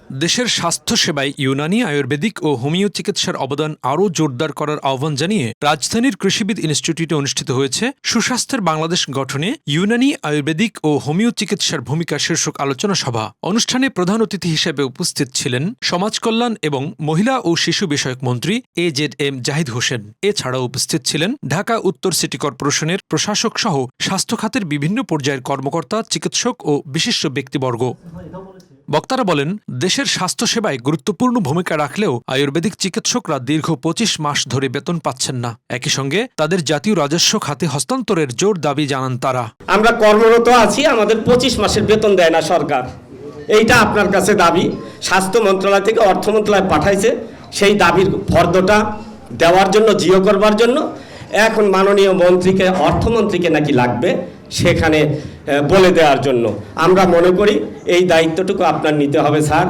দেশের স্বাস্থ্যসেবায় ইউনানি, আয়ুর্বেদিক ও হোমিও চিকিৎসার অবদান আরও জোরদার করার আহ্বান জানিয়ে রাজধানীর কৃষিবিদ ইনস্টিটিউটে অনুষ্ঠিত হয়েছে সুস্বাস্থ্যের বাংলাদেশ গঠনে ইউনানি, আয়ুর্বেদিক ও হোমিও চিকিৎসার ভূমিকা শীর্ষক আলোচনা সভা। অনুষ্ঠানে প্রধান অতিথি হিসেবে উপস্থিত ছিলেন সমাজ কল্যাণ এবং মহিলা ও শিশু বিষয়ক মন্ত্রী AZM জাহিদ হোসেন। এছাড়াও উপস্থিত ছিলেন ঢাকা উত্তর সিটি কর্পোরেশনের প্রশাসক সহ স্বাস্থ্য খাতের বিভিন্ন পর্যায়ের কর্মকর্তা, চিকিৎসক ও বিশিষ্ট ব্যক্তিবর্গ। বক্তারা বলেন, দেশের স্বাস্থ্যসেবায় গুরুত্বপূর্ণ ভূমিকা রাখলেও আয়ুর্বেদিক চিকিৎসকরা দীর্ঘ ২৫ মাস ধরে বেতন পাচ্ছেন না। একই সঙ্গে তাদের জাতীয় রাজস্ব খাতে হস্তান্তরের জোর দাবি জানান তারা। আমরা কর্মরত আছি, আমাদের ২৫ মাসের বেতন দেয় না সরকার। এইটা আপনার কাছে দাবি স্বাস্থ্য মন্ত্রণালয় থেকে অর্থ মন্ত্রণালয় পাঠাইছে, সেই দাবির ফর্দটা দেওয়ার জন্য, জিও করবার জন্য। এখন মাননীয় মন্ত্রীকে, অর্থমন্ত্রীকে নাকি লাগবে সেখানে বলে দেওয়ার জন্য। আমরা মনে করি এই দায়িত্বটুকু আপনার নিতে হবে স্যার।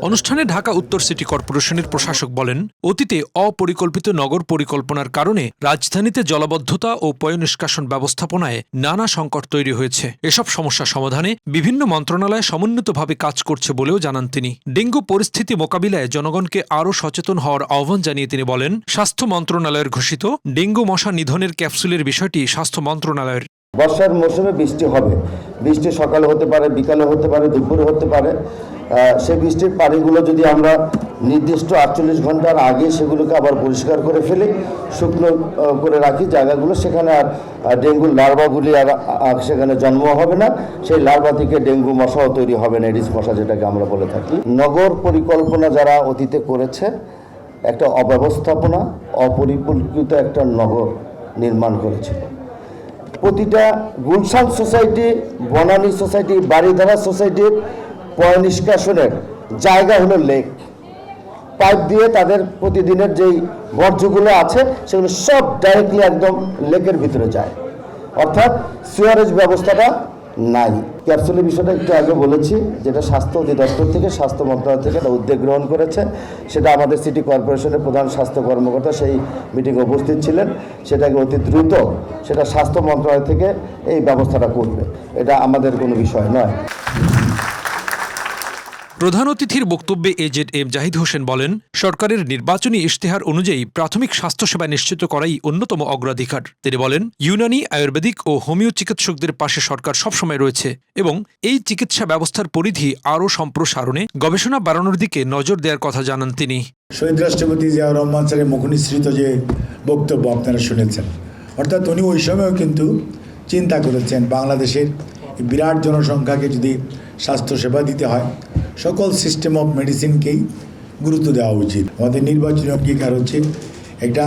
অনুষ্ঠানে ঢাকা উত্তর সিটি কর্পোরেশনের প্রশাসক বলেন, অতীতে অপরিকল্পিত নগর পরিকল্পনার কারণে রাজধানীতে জলাবদ্ধতা ও পয়ঃনিষ্কাশন ব্যবস্থাপনায় নানা সংকট তৈরি হয়েছে। এসব সমস্যা সমাধানে বিভিন্ন মন্ত্রণালয় সমন্বিতভাবে কাজ করছে বলেও জানান তিনি। ডেঙ্গু পরিস্থিতি মোকাবিলায় জনগণকে আরও সচেতন হওয়ার আহ্বান জানিয়ে তিনি বলেন, স্বাস্থ্য মন্ত্রণালয়ের ঘোষিত ডেঙ্গু মশা নিধনের ক্যাপসুলের বিষয়টি স্বাস্থ্য মন্ত্রণালয়ের। বর্ষার মৌসুমে বৃষ্টি হবে, বৃষ্টি সকালে হতে পারে, বিকালে হতে পারে, দুপুরে হতে পারে। সেই বৃষ্টির পানিগুলো যদি আমরা নির্দিষ্ট 48 ঘন্টার আগে সেগুলোকে আবার পরিষ্কার করে ফেলি, শুকনো করে রাখি জায়গাগুলো, সেখানে আর ডেঙ্গুর লার্ভাগুলি আর সেখানে জন্ম হবে না। সেই লার্ভা থেকে ডেঙ্গু মশাও তৈরি হবে না, এডিস মশা যেটাকে আমরা বলে থাকি। নগর পরিকল্পনা যারা অতীতে করেছে, একটা অব্যবস্থাপনা, অপরিকল্পিত একটা নগর নির্মাণ করেছিল। প্রতিটা গুলশান সোসাইটি, বনানী সোসাইটি, বাড়িধারা সোসাইটির পয়ঃনিষ্কাশনের জায়গা হলো লেক। পাইপ দিয়ে তাদের প্রতিদিনের যেই বর্জ্যগুলো আছে সেগুলো সব ডাইরেক্টলি একদম লেকের ভিতরে যায়, অর্থাৎ সিওয়ারেজ ব্যবস্থাটা নাই। ক্যাপসুলের বিষয়টা একটু আগে বলেছি, যেটা স্বাস্থ্য অধিদপ্তর থেকে, স্বাস্থ্য মন্ত্রণালয় থেকে একটা উদ্যোগ গ্রহণ করেছে। সেটা আমাদের সিটি কর্পোরেশনের প্রধান স্বাস্থ্য কর্মকর্তা সেই মিটিংয়ে উপস্থিত ছিলেন। সেটাকে অতি দ্রুত সেটা স্বাস্থ্য মন্ত্রণালয় থেকে এই ব্যবস্থাটা করবে, এটা আমাদের কোনো বিষয় নয়। প্রধান অতিথির বক্তব্যে AZM জাহিদ হোসেন বলেন, সরকারের নির্বাচনী ইশতেহার অনুযায়ী প্রাথমিক স্বাস্থ্যসেবা নিশ্চিত করাই অন্যতম অগ্রাধিকার। তিনি বলেন, ইউনানি, আয়ুর্বেদিক ও হোমিও চিকিৎসকদের পাশে সরকার সবসময় রয়েছে এবং এই চিকিৎসা ব্যবস্থার পরিধি আরও সম্প্রসারণে গবেষণা বাড়ানোর দিকে নজর দেওয়ার কথা জানান তিনি। শহীদ রাষ্ট্রপতি জিয়াউর রহমান স্যারের মুখনিসৃত যে বক্তব্য আপনারা শুনেছেন, অর্থাৎ উনি ওই সময়ও কিন্তু চিন্তা করেছেন বাংলাদেশের বিরাট জনসংখ্যাকে যদি স্বাস্থ্যসেবা দিতে হয়, সকল সিস্টেম অফ মেডিসিনকেই গুরুত্ব দেওয়া উচিত। আমাদের নির্বাচনী অঙ্গীকার হচ্ছে একটা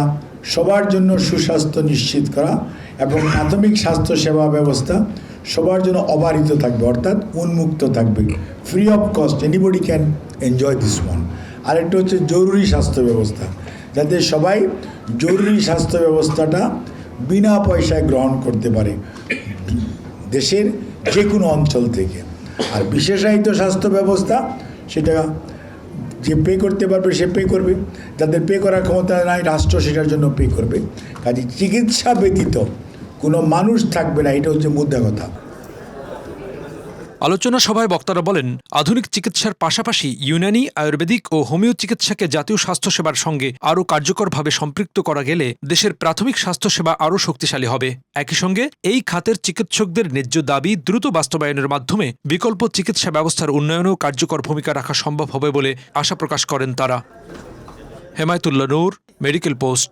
সবার জন্য সুস্বাস্থ্য নিশ্চিত করা এবং প্রাথমিক স্বাস্থ্যসেবা ব্যবস্থা সবার জন্য অবারিত থাকবে, অর্থাৎ উন্মুক্ত থাকবে, free of cost, anybody can enjoy this one. আরেকটা হচ্ছে জরুরি স্বাস্থ্য ব্যবস্থা, যাতে সবাই জরুরি স্বাস্থ্য ব্যবস্থাটা বিনা পয়সায় গ্রহণ করতে পারে দেশের যে কোনো অঞ্চল থেকে। আর বিশেষায়িত স্বাস্থ্য ব্যবস্থা, সেটা যে পে করতে পারবে সে পে করবে, যাদের পে করার ক্ষমতা নাই রাষ্ট্র সেটার জন্য পে করবে। কাজে চিকিৎসা ব্যতীত কোনো মানুষ থাকবে না, এটা হচ্ছে মুদ্রা কথা। আলোচনা সভায় বক্তারা বলেন, আধুনিক চিকিৎসার পাশাপাশি ইউনানি, আয়ুর্বেদিক ও হোমিও চিকিৎসাকে জাতীয় স্বাস্থ্যসেবার সঙ্গে আরও কার্যকরভাবে সম্পৃক্ত করা গেলে দেশের প্রাথমিক স্বাস্থ্যসেবা আরও শক্তিশালী হবে। একই সঙ্গে এই খাতের চিকিৎসকদের ন্যায্য দাবি দ্রুত বাস্তবায়নের মাধ্যমে বিকল্প চিকিৎসা ব্যবস্থার উন্নয়নেও কার্যকর ভূমিকা রাখা সম্ভব হবে বলে আশা প্রকাশ করেন তারা। হেমায়েতুল্লাহ নূর, মেডিকেল পোস্ট।